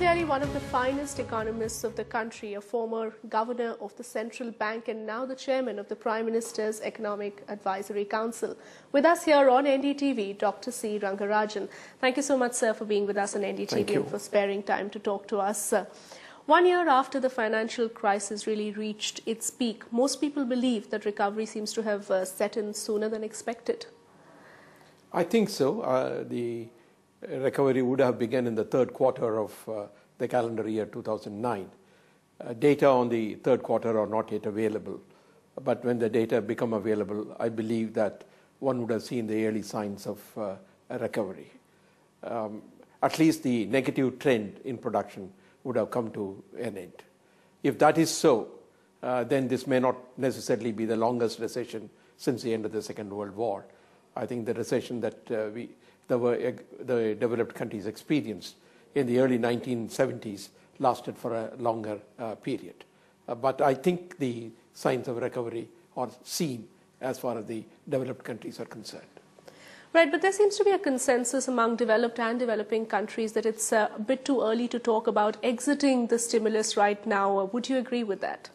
clearly one of the finest economists of the country, a former governor of the central bank and now the chairman of the Prime Minister's Economic Advisory Council. With us here on NDTV, Dr. C. Rangarajan. Thank you so much, sir, for being with us on NDTV and for sparing time to talk to us. 1 year after the financial crisis really reached its peak, most people believe that recovery seems to have set in sooner than expected. I think so. The recovery would have begun in the third quarter of the calendar year 2009. Data on the third quarter are not yet available, but when the data become available, I believe that one would have seen the early signs of a recovery. At least the negative trend in production would have come to an end. If that is so, then this may not necessarily be the longest recession since the end of the Second World War. I think the recession that the developed countries experienced in the early 1970s lasted for a longer period. But I think the signs of recovery are seen as far as the developed countries are concerned. Right, but there seems to be a consensus among developed and developing countries that it's a bit too early to talk about exiting the stimulus right now. Would you agree with that?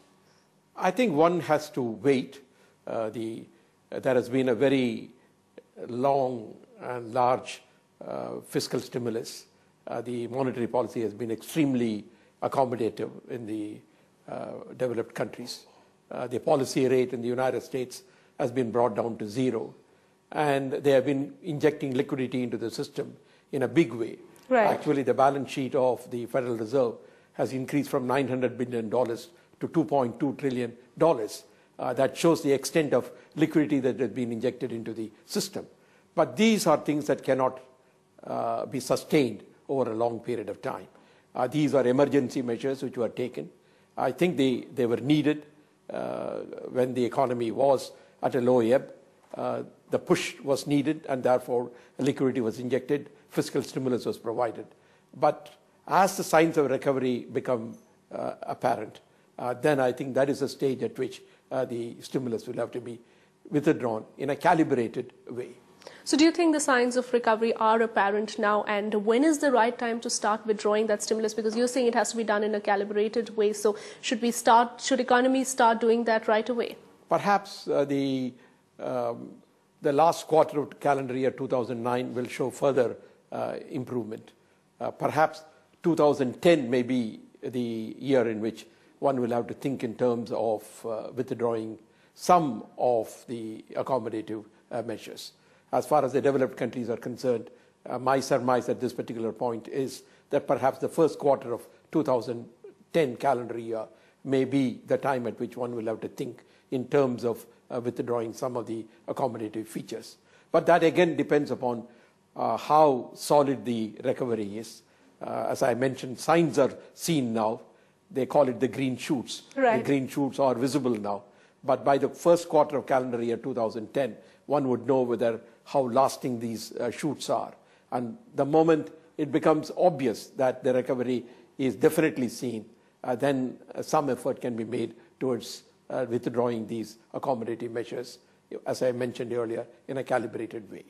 I think one has to wait. There has been a very long and large fiscal stimulus. The monetary policy has been extremely accommodative in the developed countries. The policy rate in the United States has been brought down to zero, and they have been injecting liquidity into the system in a big way. Right. Actually, the balance sheet of the Federal Reserve has increased from $900 billion to $2.2 trillion. That shows the extent of liquidity that has been injected into the system. But these are things that cannot be sustained over a long period of time. These are emergency measures which were taken. I think they were needed when the economy was at a low ebb. The push was needed, and therefore liquidity was injected, fiscal stimulus was provided. But as the signs of recovery become apparent, then I think that is a stage at which the stimulus will have to be withdrawn in a calibrated way. So do you think the signs of recovery are apparent now, and when is the right time to start withdrawing that stimulus? Because you're saying it has to be done in a calibrated way. So should economies start doing that right away? Perhaps the last quarter of calendar year 2009 will show further improvement. Perhaps 2010 may be the year in which one will have to think in terms of withdrawing some of the accommodative measures. As far as the developed countries are concerned, my surmise at this particular point is that perhaps the first quarter of 2010 calendar year may be the time at which one will have to think in terms of withdrawing some of the accommodative features. But that again depends upon how solid the recovery is. As I mentioned, signs are seen now. They call it the green shoots. Right. The green shoots are visible now. But by the first quarter of calendar year 2010, one would know how lasting these shoots are. And the moment it becomes obvious that the recovery is definitely seen, then some effort can be made towards withdrawing these accommodative measures, as I mentioned earlier, in a calibrated way.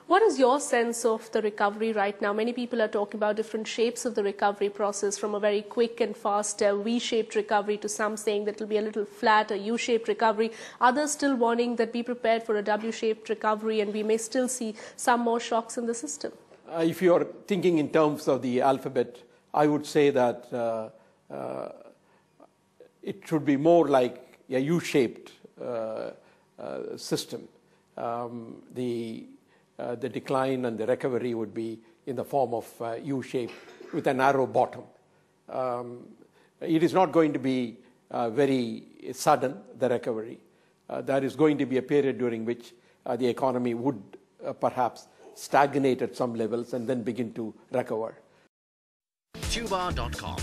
What is your sense of the recovery right now? Many people are talking about different shapes of the recovery process, from a very quick and fast V-shaped recovery to some saying that it will be a little flat, a U-shaped recovery. Others still warning that be prepared for a W-shaped recovery and we may still see some more shocks in the system. If you are thinking in terms of the alphabet, I would say that it should be more like a U-shaped system. The decline and the recovery would be in the form of U-shape with a narrow bottom. It is not going to be very sudden, the recovery. There is going to be a period during which the economy would perhaps stagnate at some levels and then begin to recover. Tuba.com